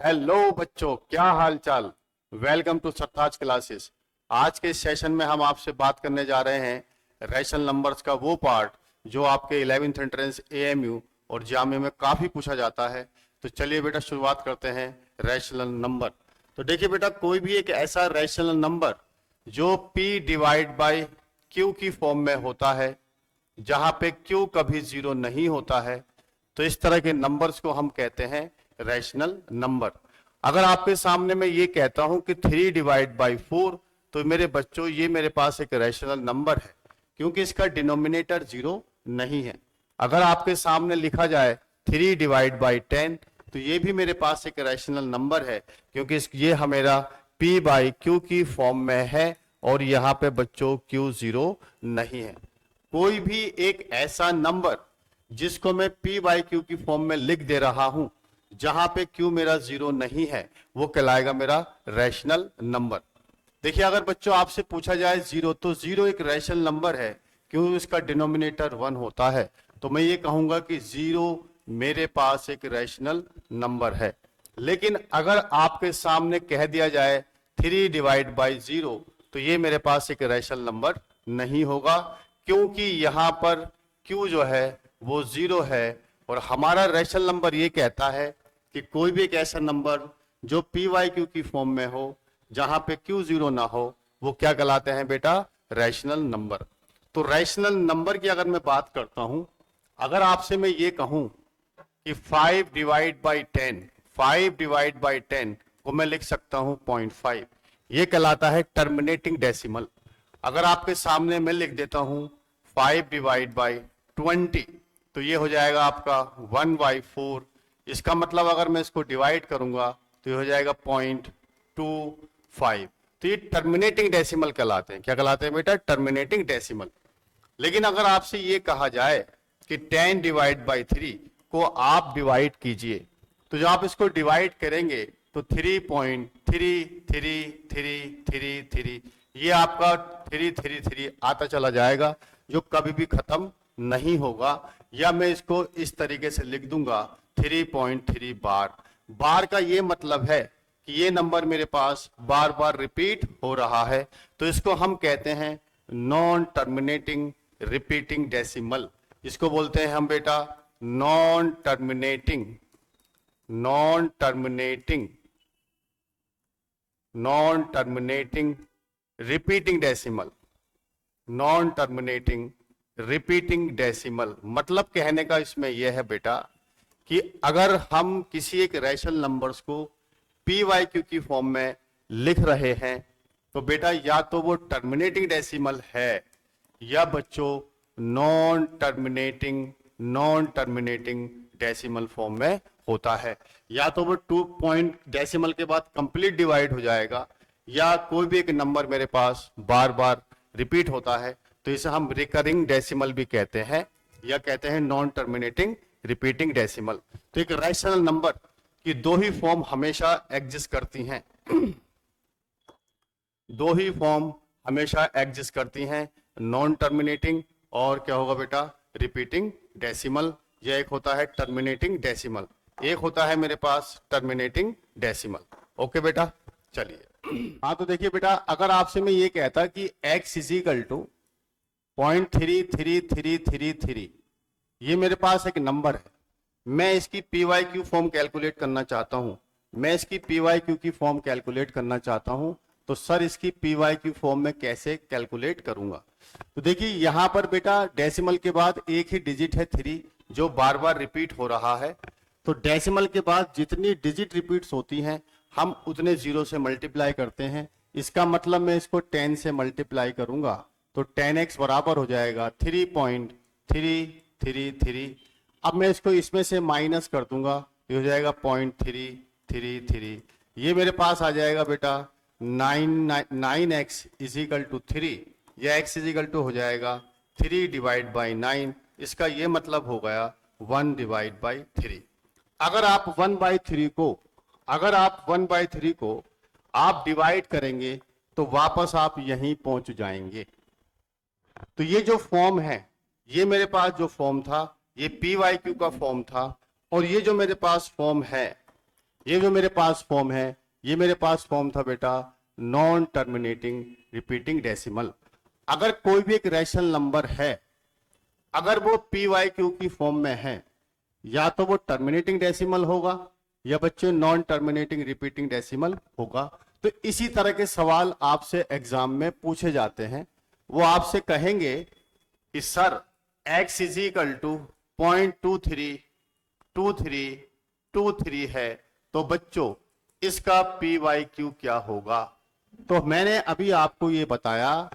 Hello बच्चों, क्या हाल चाल। Welcome to Sartaj classes. आज के सेशन में हम आपसे बात करने जा रहे हैं रैशनल नंबर्स का वो पार्ट जो आपके 11th एंट्रेंस एएमयू और जामे में काफी पूछा जाता है। तो चलिए बेटा शुरुआत करते हैं रैशनल नंबर। तो देखिए बेटा, कोई भी एक ऐसा रैशनल नंबर जो p डिवाइड बाय q की फॉर्म में होता है, जहां पे q कभी जीरो नहीं होता है, तो इस तरह के नंबर्स को हम कहते हैं रैशनल नंबर। अगर आपके सामने मैं ये कहता हूं कि 3 डिवाइड बाई 4, तो मेरे बच्चों ये मेरे पास एक रैशनल नंबर है, क्योंकि इसका डिनोमिनेटर जीरो नहीं है। अगर आपके सामने लिखा जाए 3 डिवाइड बाई 10, तो ये भी मेरे पास एक रैशनल नंबर है, क्योंकि ये हमेरा p बाई क्यू की फॉर्म में है और यहाँ पे बच्चों q जीरो नहीं है। कोई भी एक ऐसा नंबर जिसको मैं p बाई क्यू की फॉर्म में लिख दे रहा हूं, जहां पे q मेरा जीरो नहीं है, वो कहलाएगा मेरा रैशनल नंबर। देखिए, अगर बच्चों आपसे पूछा जाए जीरो, तो जीरो एक रैशनल नंबर है, क्यों इसका डिनोमिनेटर 1 होता है। तो मैं ये कहूंगा कि जीरो मेरे पास एक रैशनल नंबर है। लेकिन अगर आपके सामने कह दिया जाए 3 डिवाइड बाई 0, तो ये मेरे पास एक रैशनल नंबर नहीं होगा, क्योंकि यहां पर q जो है वो जीरो है। और हमारा रैशनल नंबर ये कहता है कि कोई भी एक ऐसा नंबर जो पी वाई क्यू की फॉर्म में हो, जहां पे q जीरो ना हो, वो क्या कहलाते हैं बेटा, रैशनल नंबर। तो रैशनल नंबर की अगर मैं बात करता हूं, अगर आपसे मैं ये कहूं कि 5 डिवाइड बाई 10, 5 डिवाइड बाई 10 को मैं लिख सकता हूं 0.5, ये कहलाता है टर्मिनेटिंग डेसिमल। अगर आपके सामने मैं लिख देता हूं 5 डिवाइड बाई 20, तो ये हो जाएगा आपका 1/4। इसका मतलब अगर मैं इसको डिवाइड करूंगा तो ये हो जाएगा 0.25। तो ये टर्मिनेटिंग डेसिमल कहलाते हैं। क्या कहलाते हैं बेटा, टर्मिनेटिंग डेसिमल। लेकिन अगर आपसे ये कहा जाए कि 10 डिवाइड बाई 3 को आप डिवाइड कीजिए, तो जब आप इसको डिवाइड करेंगे तो 3.333333, ये आपका 333 आता चला जाएगा, जो कभी भी खत्म नहीं होगा। या मैं इसको इस तरीके से लिख दूंगा 3.3 बार। बार का ये मतलब है कि ये नंबर मेरे पास बार बार रिपीट हो रहा है, तो इसको हम कहते हैं नॉन टर्मिनेटिंग रिपीटिंग डेसिमल। इसको बोलते हैं हम बेटा non terminating non terminating non terminating repeating decimal. Non terminating repeating decimal मतलब कहने का इसमें यह है बेटा कि अगर हम किसी एक रैशनल नंबर्स को पी वाई क्यू की फॉर्म में लिख रहे हैं, तो बेटा या तो वो टर्मिनेटिंग डेसिमल है, या बच्चों नॉन टर्मिनेटिंग डेसिमल फॉर्म में होता है। या तो वो 2 पॉइंट डेसिमल के बाद कंप्लीट डिवाइड हो जाएगा, या कोई भी एक नंबर मेरे पास बार बार रिपीट होता है, तो इसे हम रिकरिंग डेसिमल भी कहते हैं, या कहते हैं नॉन टर्मिनेटिंग रिपीटिंग डेसिमल। तो एक रैशनल नंबर की दो ही फॉर्म हमेशा एग्जिस्ट करती हैं, दो ही फॉर्म हमेशा एग्जिस्ट करती हैं, नॉन टर्मिनेटिंग और क्या होगा बेटा, रिपीटिंग डेसिमल। यह एक होता है टर्मिनेटिंग डेसिमल, एक होता है मेरे पास टर्मिनेटिंग डेसिमल। ओके बेटा, चलिए। हाँ, तो देखिए बेटा, अगर आपसे मैं ये कहता कि x इजिकल टू 0.33333, ये मेरे पास एक नंबर है, मैं इसकी P Y Q form calculate करना चाहता हूं, मैं इसकी पी वाई क्यू की फॉर्म कैलकुलेट करना चाहता हूं, तो सर इसकी पी वाई क्यू फॉर्म में कैसे कैलकुलेट करूंगा। तो देखिए यहां पर बेटा डेसिमल के बाद एक ही डिजिट है 3, जो बार बार रिपीट हो रहा है। तो डेसिमल के बाद जितनी डिजिट रिपीट्स होती हैं, हम उतने जीरो से मल्टीप्लाई करते हैं। इसका मतलब मैं इसको 10 से मल्टीप्लाई करूंगा, तो 10x बराबर हो जाएगा 3.333। अब मैं इसको इसमें से माइनस कर दूंगा, ये हो जाएगा 0.333। ये मेरे पास आ जाएगा बेटा 9x इजिकल टू 3, या x इजिकल टू हो जाएगा 3 डिवाइड बाई 9। इसका ये मतलब हो गया 1 डिवाइड बाई 3। अगर आप 1/3 को आप डिवाइड करेंगे, तो वापस आप यहीं पहुंच जाएंगे। तो ये जो फॉर्म है, ये मेरे पास जो फॉर्म था, ये पी वाई क्यू का फॉर्म था, और ये जो मेरे पास फॉर्म है, ये जो मेरे पास फॉर्म है, ये मेरे पास फॉर्म था बेटा नॉन टर्मिनेटिंग रिपीटिंग डेसिमल। अगर कोई भी एक रैशनल नंबर है, अगर वो पी वाई क्यू की फॉर्म में है, या तो वो टर्मिनेटिंग डेसिमल होगा या बच्चे नॉन टर्मिनेटिंग रिपीटिंग डेसिमल होगा। तो इसी तरह के सवाल आपसे एग्जाम में पूछे जाते हैं। वो आपसे कहेंगे कि sir x is equal to 0.232323 है, तो बच्चों इसका पी वाई क्यू क्या होगा। तो मैंने अभी आपको ये बताया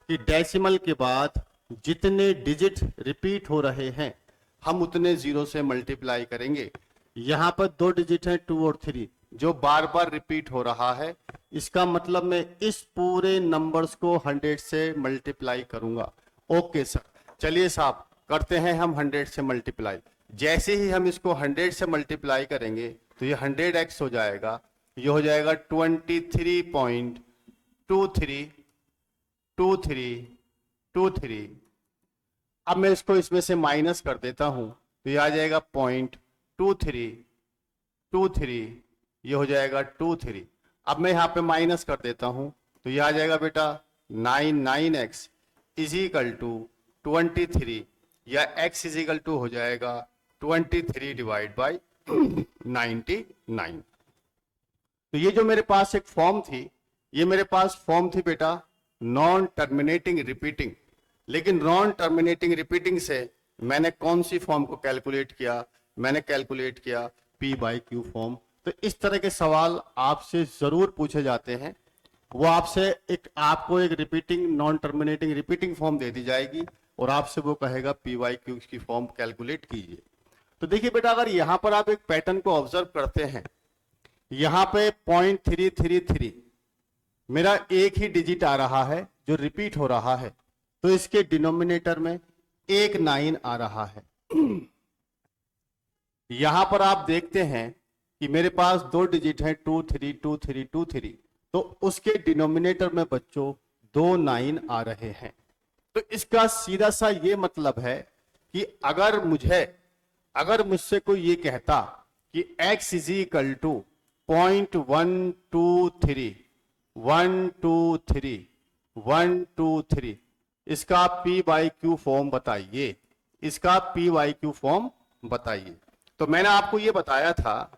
कि डेसिमल के बाद जितने डिजिट रिपीट हो रहे हैं हम उतने जीरो से मल्टीप्लाई करेंगे। यहां पर 2 डिजिट हैं 2 और 3 जो बार बार रिपीट हो रहा है, इसका मतलब मैं इस पूरे नंबर्स को 100 से मल्टीप्लाई करूंगा। ओके सर, चलिए साहब करते हैं हम 100 से मल्टीप्लाई। जैसे ही हम इसको 100 से मल्टीप्लाई करेंगे तो ये 100x हो जाएगा, ये हो जाएगा 23.232323। अब मैं इसको इसमें से माइनस कर देता हूं तो ये आ जाएगा 0.2323, ये हो जाएगा 23। अब मैं यहां पे माइनस कर देता हूं तो ये आ जाएगा बेटा 9x इज इक्वल टू 23, या x इज इक्वल टू हो जाएगा 23 डिवाइड बाई 99। तो ये जो मेरे पास एक फॉर्म थी, ये मेरे पास फॉर्म थी बेटा नॉन टर्मिनेटिंग रिपीटिंग। लेकिन नॉन टर्मिनेटिंग रिपीटिंग से मैंने कौन सी फॉर्म को कैलकुलेट किया, मैंने कैलकुलेट किया पी बाई क्यू फॉर्म। तो इस तरह के सवाल आपसे जरूर पूछे जाते हैं। वो आपसे आपको एक repeating non terminating repeating form दे दी जाएगी और आपसे वो कहेगा पी वाई क्यू की फॉर्म कैलकुलेट कीजिए। तो देखिए बेटा, अगर यहां पर आप एक पैटर्न को ऑब्जर्व करते हैं, यहां पे 0.333 मेरा एक ही डिजिट आ रहा है जो रिपीट हो रहा है, तो इसके डिनोमिनेटर में एक 9 आ रहा है। यहां पर आप देखते हैं कि मेरे पास 2 डिजिट हैं 232323, तो उसके डिनोमिनेटर में बच्चों 2 9 आ रहे हैं। तो इसका सीधा सा ये मतलब है कि अगर मुझसे कोई ये कहता कि x इज इक्वल टू 0.123 इसका पी बाई क्यू फॉर्म बताइए, इसका पी वाई क्यू फॉर्म बताइए। तो मैंने आपको यह बताया था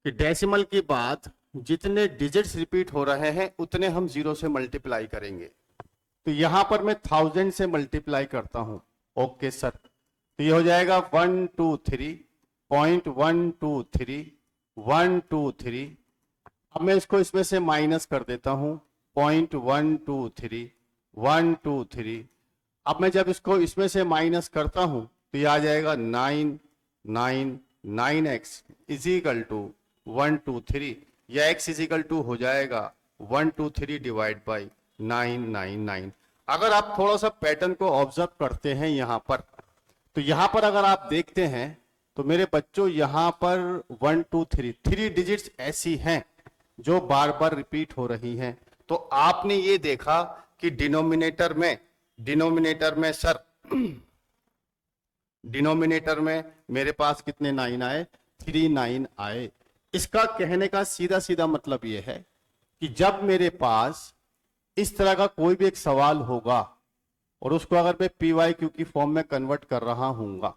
कि डेसिमल के बाद जितने डिजिट्स रिपीट हो रहे हैं उतने हम जीरो से मल्टीप्लाई करेंगे। तो यहां पर मैं 1000 से मल्टीप्लाई करता हूं। ओके सर, तो ये हो जाएगा 123.123 अब मैं इसको इसमें से माइनस कर देता हूं 0.123 अब मैं जब इसको इसमें से माइनस करता हूं तो ये आ जाएगा 9x इज इक्वल टू 123, या x इज इक्वल टू हो जाएगा 123 डिवाइड बाई 999। अगर आप थोड़ा सा पैटर्न को ऑब्जर्व करते हैं यहां पर, तो यहां पर अगर आप देखते हैं तो मेरे बच्चों यहां पर 1 2 3 डिजिट्स ऐसी हैं जो बार बार रिपीट हो रही हैं। तो आपने ये देखा कि डिनोमिनेटर में सर डिनोमिनेटर में मेरे पास कितने 9 आए, 3 9 आए। इसका कहने का सीधा सीधा मतलब यह है कि जब मेरे पास इस तरह का कोई भी एक सवाल होगा और उसको अगर मैं पी वाई क्यू की फॉर्म में कन्वर्ट कर रहा हूंगा,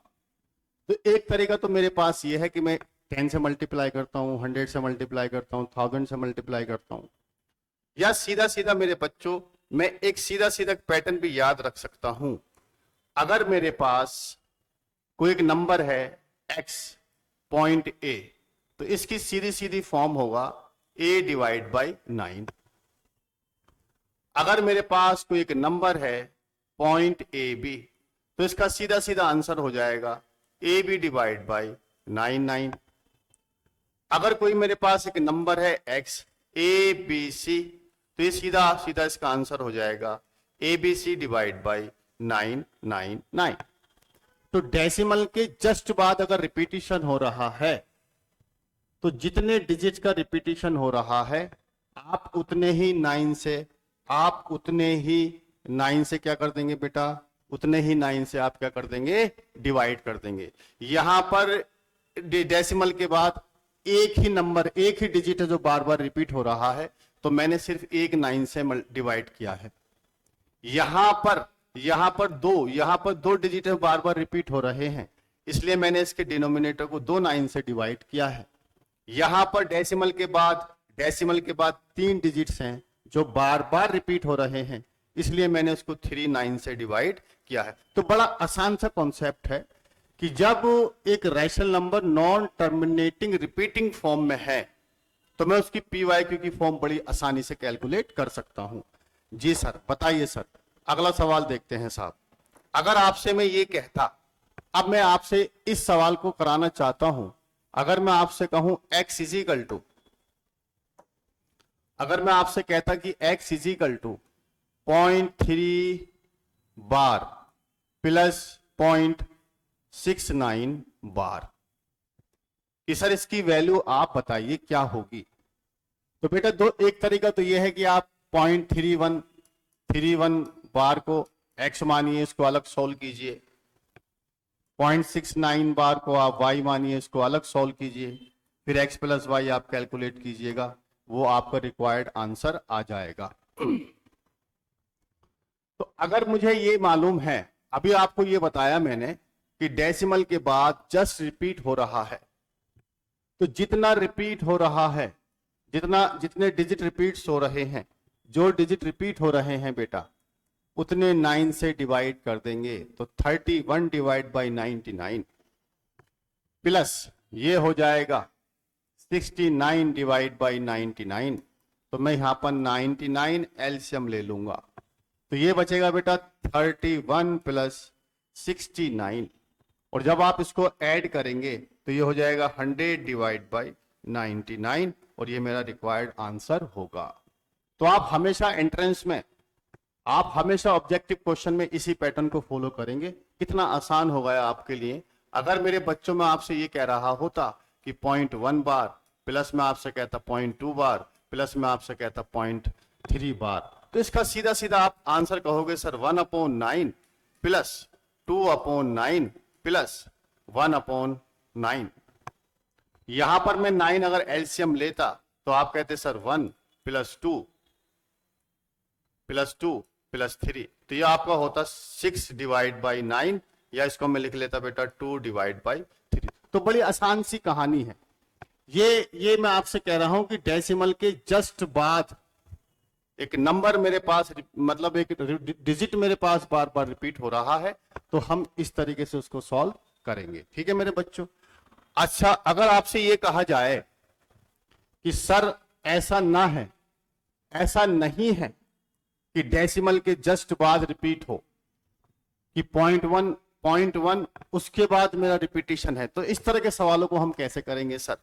तो एक तरीका तो मेरे पास यह है कि मैं 10 से मल्टीप्लाई करता हूं, 100 से मल्टीप्लाई करता हूं, 1000 से मल्टीप्लाई करता हूं, या सीधा सीधा मेरे बच्चों मैं एक सीधा सीधा पैटर्न भी याद रख सकता हूं। अगर मेरे पास कोई एक नंबर है x पॉइंट a, तो इसकी सीधी सीधी फॉर्म होगा a डिवाइड बाई 9। अगर मेरे पास कोई एक नंबर है पॉइंट ए बी, तो इसका सीधा सीधा आंसर हो जाएगा ए बी डिवाइड बाई 9। अगर कोई मेरे पास एक नंबर है x ए बी सी, तो ये सीधा सीधा इसका आंसर हो जाएगा A B C divide by 999। तो डेसिमल के जस्ट बाद अगर रिपीटिशन हो रहा है तो जितने डिजिट का रिपीटिशन हो रहा है आप उतने ही 9 से क्या कर देंगे बेटा, उतने ही 9 से आप क्या कर देंगे, डिवाइड कर देंगे। यहां पर डेसिमल के बाद एक ही नंबर, एक ही डिजिट है जो बार बार रिपीट हो रहा है, तो मैंने सिर्फ एक 9 से डिवाइड किया है। यहां पर दो डिजिट बार बार रिपीट हो रहे हैं, इसलिए मैंने इसके डिनोमिनेटर को 2 9 से डिवाइड किया है। यहां पर डेसिमल के बाद 3 डिजिट्स हैं जो बार बार रिपीट हो रहे हैं, इसलिए मैंने उसको 3 9 से डिवाइड किया है। तो बड़ा आसान सा कॉन्सेप्ट है कि जब एक rational number non terminating repeating form में है तो मैं उसकी पीवाईक्यू की फॉर्म बड़ी आसानी से कैलकुलेट कर सकता हूं। जी सर, बताइए सर, अगला सवाल देखते हैं साहब। अगर आपसे मैं ये कहता, अब मैं आपसे इस सवाल को कराना चाहता हूं, अगर मैं आपसे कहूं x इजिकल टू, अगर मैं आपसे कहता कि x is equal to 0.3 bar plus 0.69 bar, कि सर इसकी वैल्यू आप बताइए क्या होगी। तो बेटा एक तरीका तो यह है कि आप 0.31 बार को x मानिए, इसको अलग सोल्व कीजिए। 0.69 बार को आप y मानिए, इसको अलग सोल्व कीजिए, फिर x प्लस वाई आप कैलकुलेट कीजिएगा, वो आपका रिक्वायर्ड आंसर आ जाएगा। तो अगर मुझे ये मालूम है, अभी आपको ये बताया मैंने कि डेसिमल के बाद जस्ट रिपीट हो रहा है, तो जितना रिपीट हो रहा है, जितने डिजिट रिपीट्स हो रहे हैं, जो डिजिट रिपीट हो रहे हैं बेटा, उतने 9 से डिवाइड कर देंगे। तो 31 डिवाइड बाई 99 प्लस ये हो जाएगा 69 डिवाइड बाई 99। तो मैं यहां पर 99 एलसीएम ले लूंगा, तो ये बचेगा बेटा 31 प्लस 69, और जब आप इसको ऐड करेंगे तो ये हो जाएगा 100 डिवाइड बाई 99, और ये मेरा रिक्वायर्ड आंसर होगा। तो आप हमेशा एंट्रेंस में, आप हमेशा ऑब्जेक्टिव क्वेश्चन में इसी पैटर्न को फॉलो करेंगे। कितना आसान हो गया आपके लिए। अगर मेरे बच्चों में आपसे ये कह रहा होता कि 0.1 बार प्लस में आपसे कहता 0.2 बार प्लस में आपसे कहता 0.3 बार, तो इसका सीधा सीधा आप आंसर कहोगे सर 1/9 प्लस 2/9 प्लस 1/9। यहां पर मैं 9 अगर एलसीएम लेता तो आप कहते सर 1 प्लस 2 प्लस 2 प्लस 3, तो ये आपका होता 6 डिवाइड बाई 9, या इसको मैं लिख लेता बेटा 2 डिवाइड बाई 3। तो बड़ी आसान सी कहानी है। ये मैं आपसे कह रहा हूं कि डेसिमल के जस्ट बाद एक नंबर मेरे पास, मतलब एक डिजिट मेरे पास बार बार रिपीट हो रहा है, तो हम इस तरीके से उसको सॉल्व करेंगे। ठीक है मेरे बच्चों। अच्छा, अगर आपसे ये कहा जाए कि सर ऐसा ना है, ऐसा नहीं है कि डेसिमल के जस्ट बाद रिपीट हो, कि 0.1 उसके बाद मेरा रिपीटिशन है, तो इस तरह के सवालों को हम कैसे करेंगे सर।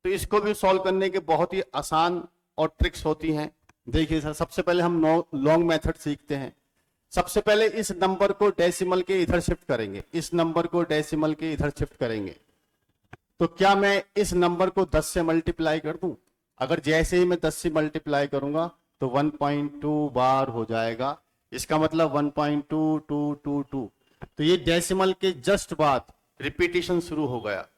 तो इसको भी सॉल्व करने के बहुत ही आसान और ट्रिक्स होती हैं। देखिए सर, सबसे पहले हम लॉन्ग मेथड सीखते हैं। सबसे पहले इस नंबर को डेसिमल के इधर शिफ्ट करेंगे, इस नंबर को डेसिमल के इधर शिफ्ट करेंगे। तो क्या मैं इस नंबर को 10 से मल्टीप्लाई कर दूं? अगर जैसे ही मैं 10 से मल्टीप्लाई करूंगा तो 1.2 बार हो जाएगा, इसका मतलब 1.2222। तो ये डेसिमल के जस्ट बाद रिपीटिशन शुरू हो गया।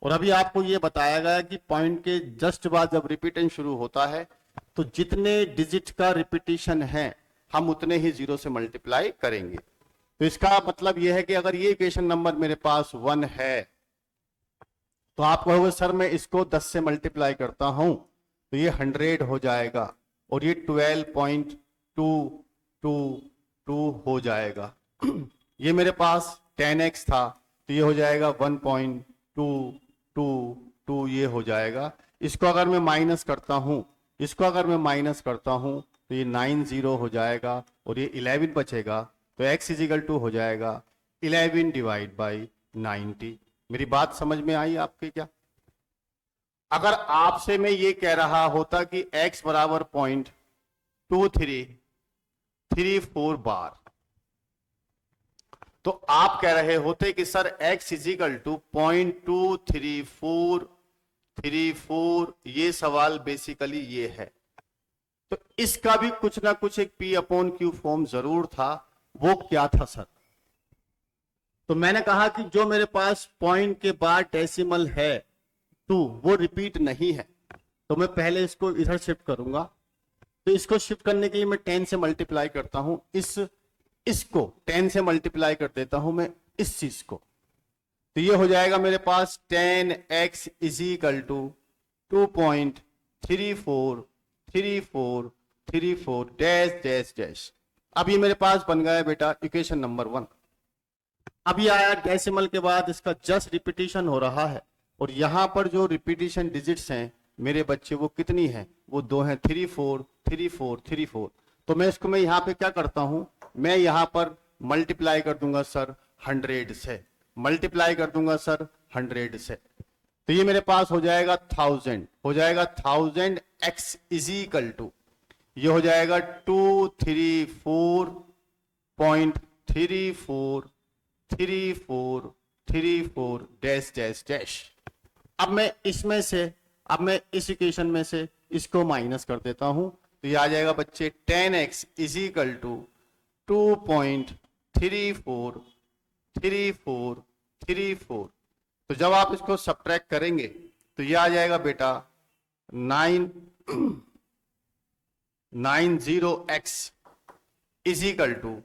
और अभी आपको ये बताया गया कि पॉइंट के जस्ट बाद जब रिपीटिशन शुरू होता है तो जितने डिजिट का रिपीटिशन है हम उतने ही 0 से मल्टीप्लाई करेंगे। तो इसका मतलब यह है कि अगर ये इक्वेशन नंबर मेरे पास 1 है तो आप कहोगे सर मैं इसको 10 से मल्टीप्लाई करता हूं तो ये 100 हो जाएगा, और ये 12.222 हो जाएगा। ये मेरे पास 10x था तो ये हो जाएगा 1.222, ये हो जाएगा। इसको अगर मैं माइनस करता हूं, तो ये 90 हो जाएगा, और ये 11 बचेगा। तो x इजिकल टू हो जाएगा 11 डिवाइड बाई 90। मेरी बात समझ में आई आपके क्या? अगर आपसे मैं ये कह रहा होता कि x बराबर 0.2334 बार, तो आप कह रहे होते कि सर x इजिकल टू 0.23434, ये सवाल बेसिकली ये है। तो इसका भी कुछ ना कुछ एक P/Q फॉर्म जरूर था। वो क्या था सर? तो मैंने कहा कि जो मेरे पास पॉइंट के बाद डेसिमल है 2 वो रिपीट नहीं है, तो मैं पहले इसको इधर शिफ्ट करूंगा। तो इसको शिफ्ट करने के लिए मैं 10 से मल्टीप्लाई करता हूं, इसको 10 से मल्टीप्लाई कर देता हूं मैं इस चीज को। तो ये हो जाएगा मेरे पास 10x is equal to 2.343434 dash dash dash. अब ये मेरे पास बन गया बेटा इक्वेशन नंबर 1। अब ये आया डेसिमल के बाद इसका जस्ट रिपीटिशन हो रहा है, और यहां पर जो रिपीटिशन डिजिट्स हैं मेरे बच्चे वो कितनी है, वो 2 हैं, 343434। तो मैं इसको मैं यहाँ पे क्या करता हूं, मैं यहाँ पर मल्टीप्लाई कर दूंगा सर 100 से, मल्टीप्लाई कर दूंगा सर 100 से। तो ये मेरे पास हो जाएगा 1000, हो जाएगा 1000x इज इक्वल टू, ये हो जाएगा 234.3434 डैश डैश डैश। अब मैं इसमें से, अब मैं इस इक्वेशन में से इसको माइनस कर देता हूं, तो ये आ जाएगा बच्चे 10x इज इक्वल टू 2.343434। तो जब आप इसको सब्ट्रैक्ट करेंगे तो ये आ जाएगा बेटा 90x इज इक्वल टू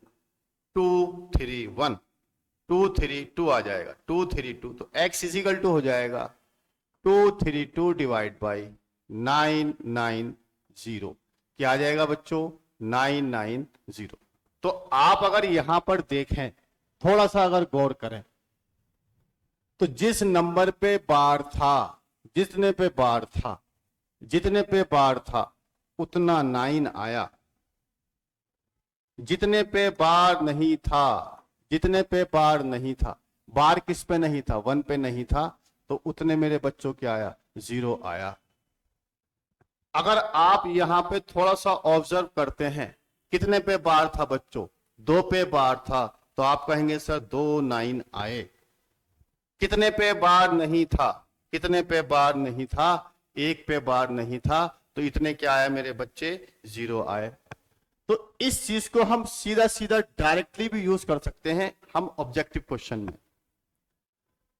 232 आ जाएगा 232। तो x इज इक्वल टू हो जाएगा 232 डिवाइड बाई 990, क्या आ जाएगा बच्चों 990। तो आप अगर यहां पर देखें, थोड़ा सा अगर गौर करें, तो जिस नंबर पे बार था, जितने पे बार था उतना 9 आया, जितने पे बार नहीं था, बार किस पे नहीं था, 1 पे नहीं था, तो उतने मेरे बच्चों क्या आया, 0 आया। अगर आप यहां पे थोड़ा सा ऑब्जर्व करते हैं, कितने पे बार था बच्चों, 2 पे बार था, तो आप कहेंगे सर 2 9 आए। कितने पे बार नहीं था, 1 पे बार नहीं था, तो इतने क्या आया मेरे बच्चे, 0 आए। तो इस चीज को हम सीधा सीधा डायरेक्टली भी यूज कर सकते हैं हम ऑब्जेक्टिव क्वेश्चन में।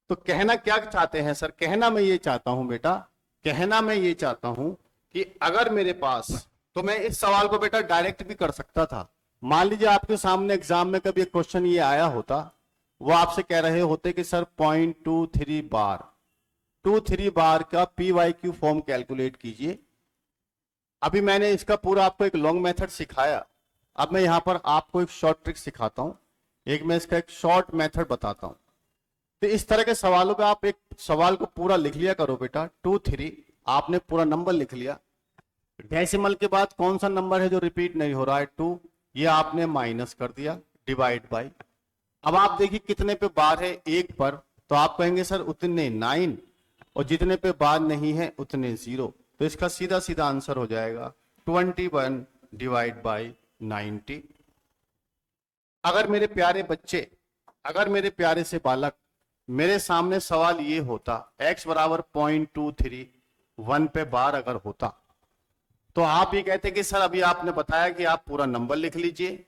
तो कहना क्या चाहते हैं सर, कहना मैं ये चाहता हूं बेटा, कहना मैं ये चाहता हूं कि अगर मेरे पास, तो मैं इस सवाल को बेटा डायरेक्ट भी कर सकता था। मान लीजिए आपके सामने एग्जाम में कभी एक क्वेश्चन ये आया होता, वो आपसे कह रहे होते कि सर 0.23 बार का PYQ फॉर्म कैलकुलेट कीजिए। अभी मैंने इसका पूरा आपको एक लॉन्ग मेथड सिखाया, अब मैं यहां पर आपको एक शॉर्ट ट्रिक सिखाता हूं, मैं इसका एक शॉर्ट मेथड बताता हूं। तो इस तरह के सवालों पे आप एक सवाल को पूरा लिख लिया करो बेटा, 2-3 आपने पूरा नंबर लिख लिया, डेसिमल के बाद कौन सा नंबर है जो रिपीट नहीं हो रहा है, 2, ये आपने माइनस कर दिया, डिवाइड बाई। अब आप देखिए कितने पे बार है, 1 पर, तो आप कहेंगे सर उतने 9, और जितने पे बार नहीं है उतने 0। तो इसका सीधा सीधा आंसर हो जाएगा 21 डिवाइड बाई 90। अगर मेरे प्यारे बच्चे, अगर मेरे प्यारे से बालक, मेरे सामने सवाल ये होता, x बराबर 0.23 1 पे बार अगर होता, तो आप ये कहते कि सर अभी आपने बताया कि आप पूरा नंबर लिख लीजिए,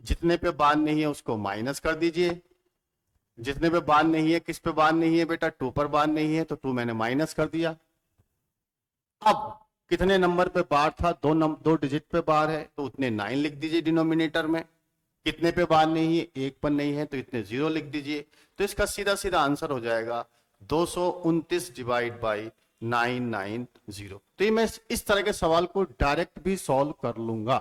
जितने पे बार नहीं है उसको माइनस कर दीजिए, जितने पे बार नहीं है, किस पे बार नहीं है बेटा, 2 पर बार नहीं है, तो 2 मैंने माइनस कर दिया। अब कितने नंबर पे बार था, 2 डिजिट पे बार है, तो उतने 9 लिख दीजिए डिनोमिनेटर में। कितने पे बार नहीं है, 1 पर नहीं है, तो इतने 0 लिख दीजिए। तो इसका सीधा सीधा आंसर हो जाएगा 229 डिवाइड बाई 990। तो ये मैं इस तरह के सवाल को डायरेक्ट भी सॉल्व कर लूंगा।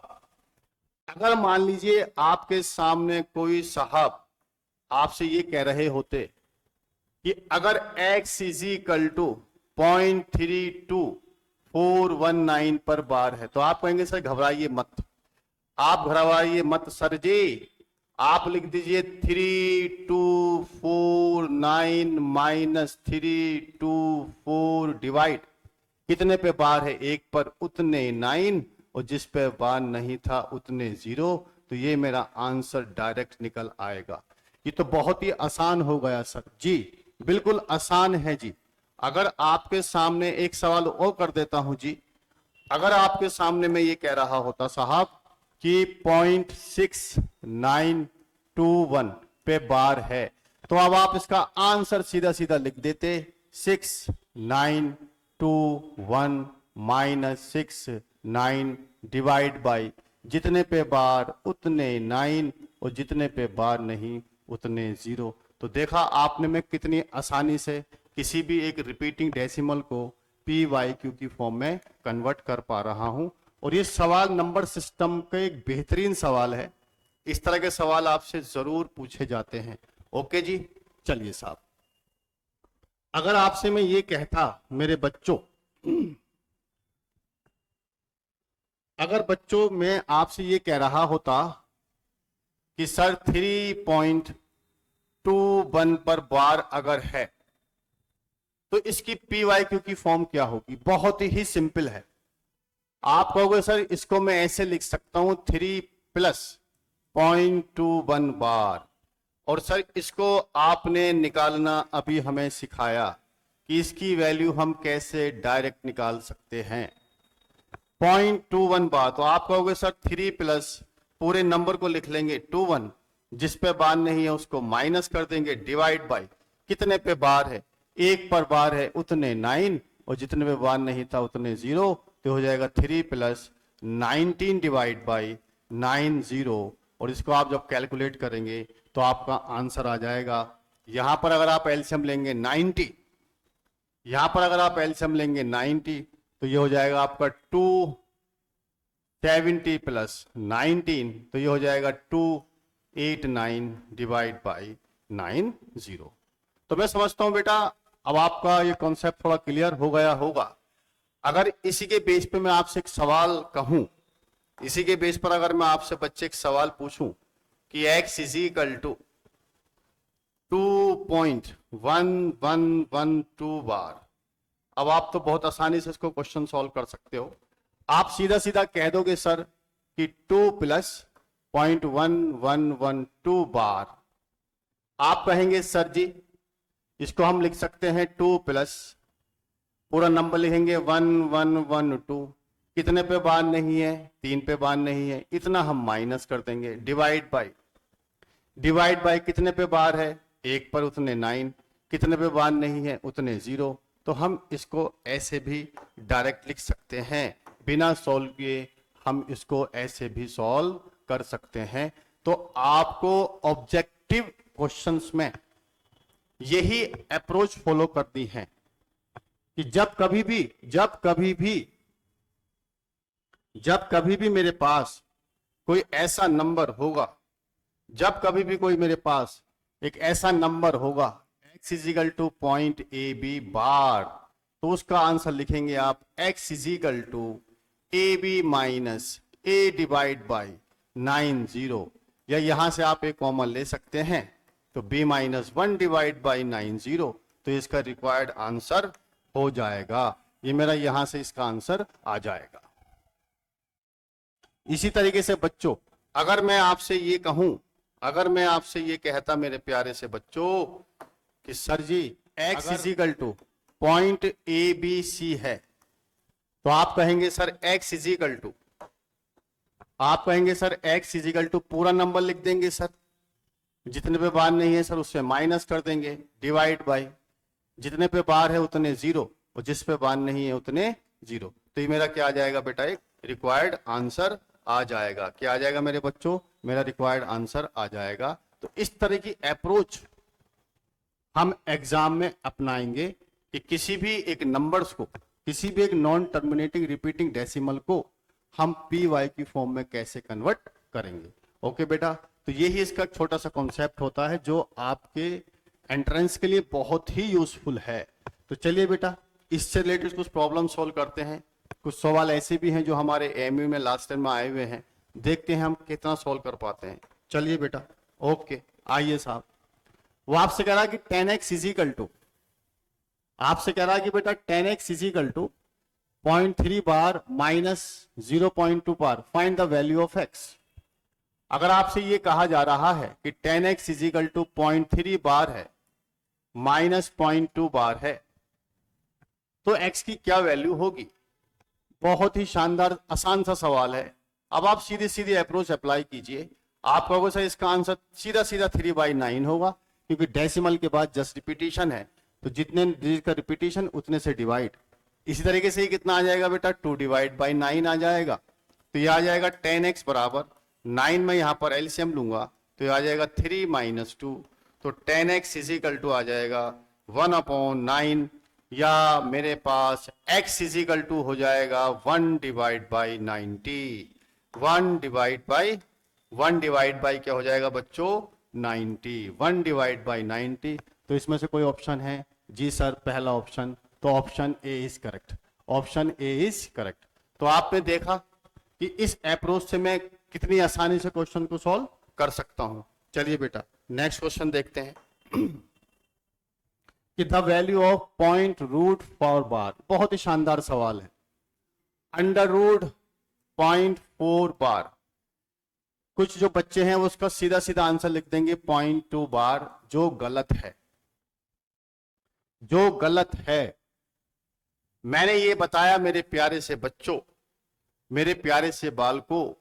अगर मान लीजिए आपके सामने कोई साहब आपसे ये कह रहे होते कि अगर x इज इक्वल टू 0.32419 पर बार है, तो आप कहेंगे सर घबराइए मत, आप घबराइए मत सर जी, आप लिख दीजिए 3249 माइनस 324 डिवाइड, कितने पे बार है, 1 पर, उतने 9, और जिस पे बार नहीं था उतने 0। तो ये मेरा आंसर डायरेक्ट निकल आएगा। ये तो बहुत ही आसान हो गया सर जी, बिल्कुल आसान है जी। अगर आपके सामने एक सवाल और कर देता हूं जी, अगर आपके सामने मैं ये कह रहा होता साहब कि 0.6921 पे बार है, तो अब आप इसका आंसर सीधा सीधा लिख देते 6 9 2 1 -6 9 डिवाइड बाई जितने पे बार उतने 9 और जितने पे बार नहीं उतने 0। तो देखा आपने मैं कितनी आसानी से किसी भी एक रिपीटिंग डेसिमल को पी वाई क्यू की फॉर्म में कन्वर्ट कर पा रहा हूं। और ये सवाल नंबर सिस्टम का एक बेहतरीन सवाल है। इस तरह के सवाल आपसे जरूर पूछे जाते हैं। ओके जी, चलिए साहब, अगर आपसे मैं ये कहता मेरे बच्चों, अगर बच्चों मैं आपसे ये कह रहा होता कि सर 3.21 पर बार अगर है तो इसकी पी वाई क्यू की फॉर्म क्या होगी? बहुत ही सिंपल है। आप कहोगे सर इसको मैं ऐसे लिख सकता हूं 3 + 0.21 बार। और सर इसको आपने निकालना अभी हमें सिखाया कि इसकी वैल्यू हम कैसे डायरेक्ट निकाल सकते हैं। 0.21 बार, तो आप कहोगे सर 3 + पूरे नंबर को लिख लेंगे 21, जिस पे बार नहीं है उसको माइनस कर देंगे, डिवाइड बाय कितने पे बार है, एक पर बार है उतने 9 और जितने पे बार नहीं था उतने 0। तो हो जाएगा 3 + 19 डिवाइड बाई 90। और इसको आप जब कैलकुलेट करेंगे तो आपका आंसर आ जाएगा। यहां पर अगर आप एलसीएम लेंगे 90, यहां पर अगर आप एलसीएम लेंगे 90 तो ये हो जाएगा आपका 270 + 19, तो ये हो जाएगा 289 डिवाइड बाई 90। तो मैं समझता हूं बेटा अब आपका ये कॉन्सेप्ट थोड़ा क्लियर हो गया होगा। अगर इसी के बेस पे मैं आपसे एक सवाल कहूं, इसी के बेस पर अगर मैं आपसे बच्चे एक सवाल पूछूं कि x = 2.1112 बार, अब आप तो बहुत आसानी से इसको क्वेश्चन सॉल्व कर सकते हो। आप सीधा सीधा कह दोगे सर कि 2 + 0.1112 बार। आप कहेंगे सर जी इसको हम लिख सकते हैं 2 + पूरा नंबर लिखेंगे 1112, कितने पे बार नहीं है, 3 पे बार नहीं है, इतना हम माइनस कर देंगे, डिवाइड बाय कितने पे बार है, एक पर उतने 9, कितने पे बार नहीं है उतने 0। तो हम इसको ऐसे भी डायरेक्ट लिख सकते हैं, बिना सॉल्व किए हम इसको ऐसे भी सॉल्व कर सकते हैं। तो आपको ऑब्जेक्टिव क्वेश्चंस में यही अप्रोच फॉलो करनी है कि जब कभी भी मेरे पास कोई ऐसा नंबर होगा, जब कभी भी कोई मेरे पास एक ऐसा नंबर होगा x = 0.ab बार, तो उसका आंसर लिखेंगे आप x = ab - a divide by 90, या यहां से आप एक कॉमन ले सकते हैं तो b - 1 डिवाइड बाई 90, तो इसका रिक्वायर्ड आंसर हो जाएगा। ये मेरा यहां से इसका आंसर आ जाएगा। इसी तरीके से बच्चों अगर मैं आपसे ये कहूं, अगर मैं आपसे ये कहता मेरे प्यारे से बच्चों कि सर जी x = 0.abc है, तो आप कहेंगे सर x = पूरा नंबर लिख देंगे सर, जितने पे बार नहीं है सर उससे माइनस कर देंगे, डिवाइड बाय जितने पे बार है उतने 0 और जिस पे बार नहीं है उतने 0। तो ये मेरा क्या आ जाएगा बेटा, एक रिक्वायर्ड आंसर आ जाएगा। क्या आ जाएगा मेरे बच्चों, मेरा रिक्वायर्ड आंसर आ जाएगा। तो इस तरह की अप्रोच हम एग्जाम में अपनाएंगे कि किसी भी एक नंबर्स को, किसी भी एक नॉन टर्मिनेटिंग रिपीटिंग डेसिमल को हम पी वाई की फॉर्म में कैसे कन्वर्ट करेंगे। ओके बेटा, तो यही इसका छोटा सा कॉन्सेप्ट होता है जो आपके एंट्रेंस के लिए बहुत ही यूजफुल है। तो चलिए बेटा इससे रिलेटेड कुछ प्रॉब्लम सॉल्व करते हैं। कुछ सवाल ऐसे भी हैं जो हमारे एएमयू में लास्ट टाइम में आए हुए हैं, देखते हैं हम कितना सॉल्व कर पाते हैं। चलिए बेटा, ओके आइए साहब, वो आपसे कह रहा है कि 10x = आपसे कह रहा है कि बेटा 10x = 0.3 bar - 0.2 bar, find the value of x। अगर आपसे ये कहा जा रहा है कि 10x = 0.3 बार है -0.2 बार है, तो x की क्या वैल्यू होगी। बहुत ही शानदार आसान सा सवाल है। अब आप सीधे सीधे अप्रोच अप्लाई कीजिए। आप कहोगे सर इसका आंसर सीधा सीधा 3/9 होगा, क्योंकि डेसिमल के बाद जस्ट रिपीटिशन है, तो जितने डिजिट का रिपीटेशन उतने से डिवाइड। इसी तरीके से ये कितना आ जाएगा बेटा, 2 डिवाइड बाई 9 आ जाएगा। तो ये आ जाएगा 10x बराबर 9 में यहाँ पर एलसीएम लूंगा तो ये आ जाएगा 3 माइनस 2। तो 10x इज इक्वल टू आ जाएगा 1/9, या मेरे पास x इज इक्वल टू हो जाएगा 1 डिवाइड बाई 90। 1 डिवाइड बाई क्या हो जाएगा बच्चों, 90। 1 डिवाइड बाई 90। तो इसमें से कोई ऑप्शन है? जी सर, पहला ऑप्शन। तो option A is correct, option A is correct. तो आपने देखा कि इस अप्रोच से मैं कितनी आसानी से क्वेश्चन को सॉल्व कर सकता हूं। चलिए बेटा नेक्स्ट क्वेश्चन देखते हैं कि the value of point root four bar. बहुत ही शानदार सवाल है। Under root 0.4 bar. कुछ जो बच्चे हैं वो उसका सीधा सीधा आंसर लिख देंगे 0.2 बार, जो गलत है, जो गलत है। मैंने ये बताया मेरे प्यारे से बच्चों, मेरे प्यारे से बालकों,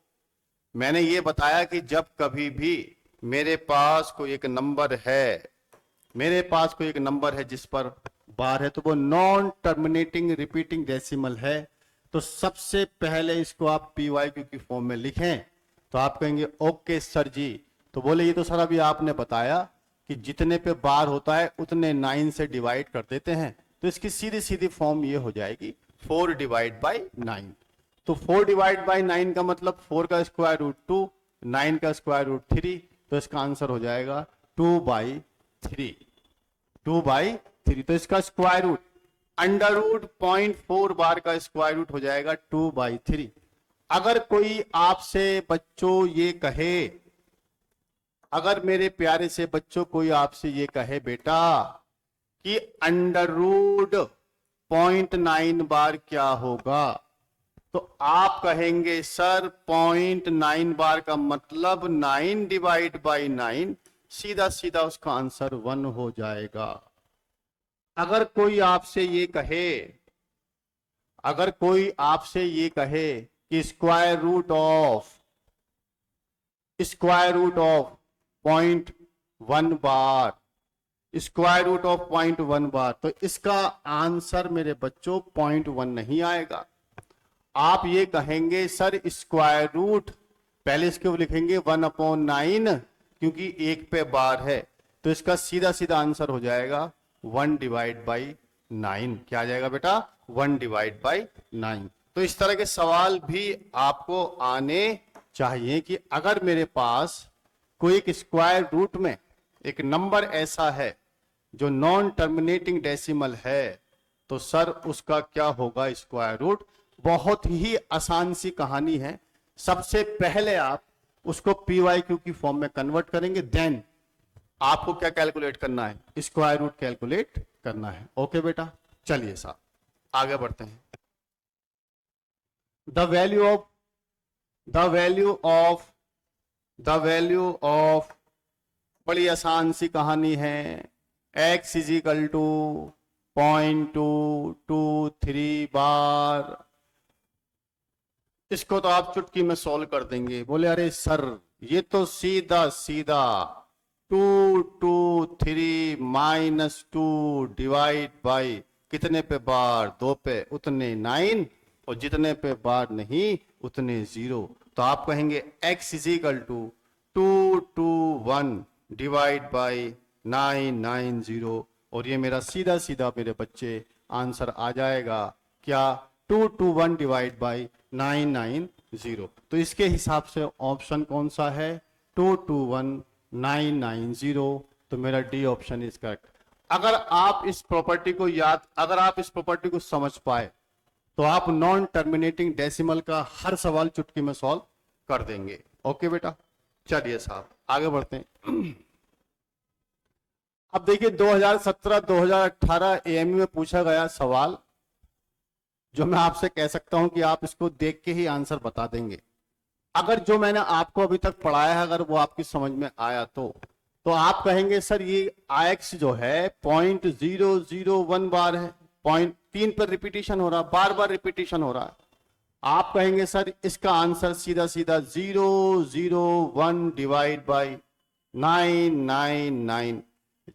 मैंने ये बताया कि जब कभी भी मेरे पास कोई एक नंबर है, मेरे पास कोई एक नंबर है जिस पर बार है, तो वो नॉन टर्मिनेटिंग रिपीटिंग डेसिमल है, तो सबसे पहले इसको आप PYQ की फॉर्म में लिखें। तो आप कहेंगे ओके सर जी। तो बोले ये तो सर अभी आपने बताया कि जितने पे बार होता है उतने 9 से डिवाइड कर देते हैं, तो इसकी सीधी सीधी फॉर्म ये हो जाएगी 4 डिवाइड बाई 9। तो 4 डिवाइड बाई 9 का मतलब 4 का स्क्वायर रूट 2, 9 का स्क्वायर रूट 3, तो इसका आंसर हो जाएगा 2/3। 2/3। तो इसका स्क्वायर रूट अंडर रूट 0.4 बार का स्क्वायर रूट हो जाएगा 2/3। अगर कोई आपसे बच्चों ये कहे, अगर मेरे प्यारे से बच्चों कोई आपसे ये कहे बेटा कि अंडर रूट 0.9 बार क्या होगा, तो आप कहेंगे सर 0.9 बार का मतलब 9 डिवाइड बाई 9, सीधा सीधा उसका आंसर 1 हो जाएगा। अगर कोई आपसे ये कहे, अगर कोई आपसे ये कहे कि square root of 0.1 bar, square root of 0.1 bar, तो इसका आंसर मेरे बच्चों 0.1 नहीं आएगा। आप ये कहेंगे सर स्क्वायर रूट, पहले इसके लिखेंगे 1/9 क्योंकि एक पे बार है, तो इसका सीधा सीधा आंसर हो जाएगा 1 डिवाइड बाई 9। क्या आ जाएगा बेटा, 1 डिवाइड बाई 9। तो इस तरह के सवाल भी आपको आने चाहिए कि अगर मेरे पास कोई एक स्क्वायर रूट में एक नंबर ऐसा है जो नॉन टर्मिनेटिंग डेसिमल है, तो सर उसका क्या होगा स्क्वायर रूट। बहुत ही आसान सी कहानी है। सबसे पहले आप उसको PYQ की फॉर्म में कन्वर्ट करेंगे, देन आपको क्या कैलकुलेट करना है, स्क्वायर रूट कैलकुलेट करना है। ओके बेटा, चलिए साहब आगे बढ़ते हैं। द वैल्यू ऑफ बड़ी आसान सी कहानी है। x इज इक्वल टू 0.223 बार। इसको तो आप चुटकी में सॉल्व कर देंगे। बोले अरे सर ये तो सीधा सीधा 223 माइनस 2 डिवाइड बाई कितने पे बार, 2 पे, उतने 9, और जितने पे बार नहीं उतने 0। तो आप कहेंगे x is equal to 221 divide by 990, और ये मेरा सीधा सीधा मेरे बच्चे आंसर आ जाएगा क्या, 221 डिवाइड बाई 990। तो इसके हिसाब से ऑप्शन कौन सा है, 221990। तो मेरा डी ऑप्शन इज करेक्ट। अगर आप इस प्रॉपर्टी को अगर आप इस प्रॉपर्टी को समझ पाए तो आप नॉन टर्मिनेटिंग डेसिमल का हर सवाल चुटकी में सॉल्व कर देंगे। ओके बेटा, चलिए साहब आगे बढ़ते हैं। अब देखिए 2017-2018 AMU में पूछा गया सवाल, जो मैं आपसे कह सकता हूं कि आप इसको देख के ही आंसर बता देंगे। अगर जो मैंने आपको अभी तक पढ़ाया है अगर वो आपकी समझ में आया तो आप कहेंगे सर ये IX जो है 0.001 बार है, 0.3 पर रिपीटेशन हो रहा, बार बार रिपीटेशन हो रहा है। आप कहेंगे सर इसका आंसर सीधा सीधा 001 डिवाइड बाई 999।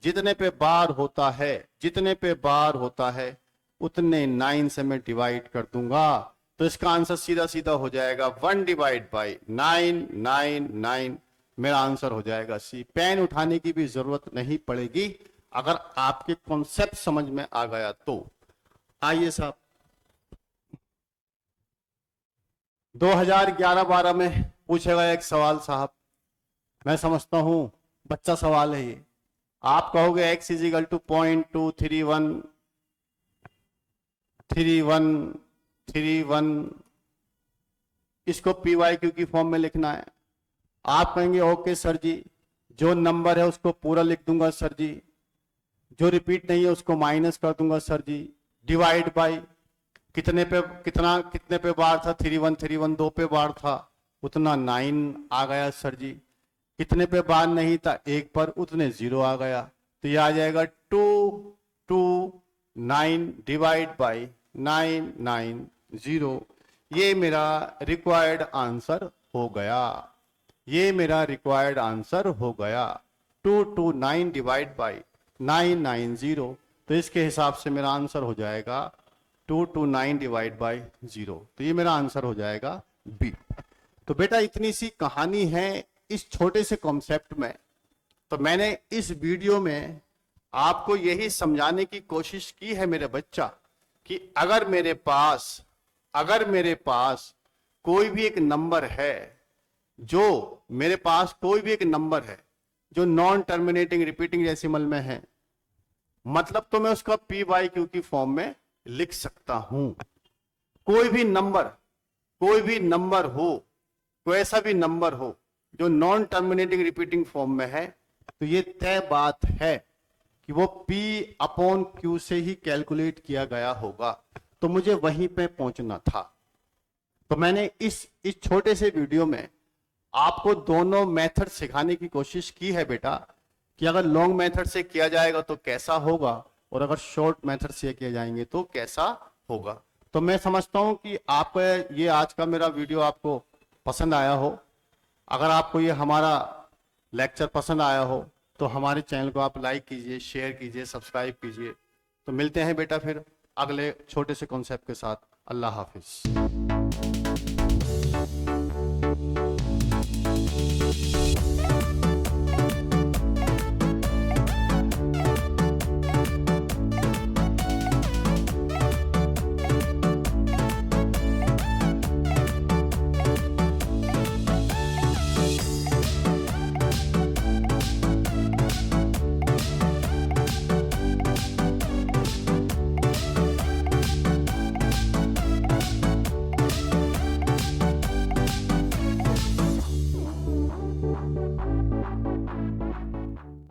जितने पे बार होता है, जितने पे बार होता है उतने 9 से मैं डिवाइड कर दूंगा। तो इसका आंसर सीधा सीधा हो जाएगा 1 डिवाइड बाई 9, 9, 9। मेरा आंसर हो जाएगा सी। पेन उठाने की भी जरूरत नहीं पड़ेगी अगर आपके कॉन्सेप्ट समझ में आ गया तो। आइए साहब, 2011-12 में पूछा गया एक सवाल साहब, मैं समझता हूं बच्चा सवाल है ये। आप कहोगे x इज इक्वल टू 0.2313131, इसको PYQ की फॉर्म में लिखना है। आप कहेंगे ओके सर जी, जो नंबर है उसको पूरा लिख दूंगा सर जी, जो रिपीट नहीं है उसको माइनस कर दूंगा सर जी, डिवाइड बाय कितने पे बार था, 3131 2 पे बार था, उतना 9 आ गया सर जी। कितने पे बार नहीं था, 1 पर, उतने 0 आ गया। तो ये आ जाएगा 229 डिवाइड बाय 990। ये मेरा रिक्वायर्ड आंसर हो गया, ये मेरा रिक्वायर्ड आंसर हो गया 229 डिवाइड बाय 990। तो इसके हिसाब से मेरा आंसर हो जाएगा 229 डिवाइड बाय 0। तो ये मेरा आंसर हो जाएगा बी। तो बेटा इतनी सी कहानी है इस छोटे से कॉन्सेप्ट में। तो मैंने इस वीडियो में आपको यही समझाने की कोशिश की है मेरे बच्चा कि अगर मेरे पास कोई भी एक नंबर है, जो मेरे पास कोई भी एक नंबर है जो नॉन टर्मिनेटिंग रिपीटिंग डेसिमल में है, मतलब तो मैं उसका PYQ की फॉर्म में लिख सकता हूं। कोई भी नंबर हो, कोई ऐसा भी नंबर हो जो नॉन टर्मिनेटिंग रिपीटिंग फॉर्म में है, तो ये तय बात है कि वो P/Q से ही कैलकुलेट किया गया होगा। तो मुझे वहीं पे पहुंचना था। तो मैंने इस छोटे से वीडियो में आपको दोनों मेथड सिखाने की कोशिश की है बेटा, कि अगर लॉन्ग मेथड से किया जाएगा तो कैसा होगा और अगर शॉर्ट मेथड से किया जाएंगे तो कैसा होगा। तो मैं समझता हूं कि आपको ये आज का मेरा वीडियो आपको पसंद आया हो। अगर आपको ये हमारा लेक्चर पसंद आया हो तो हमारे चैनल को आप लाइक कीजिए, शेयर कीजिए, सब्सक्राइब कीजिए। तो मिलते हैं बेटा फिर अगले छोटे से कॉन्सेप्ट के साथ। अल्लाह हाफिज।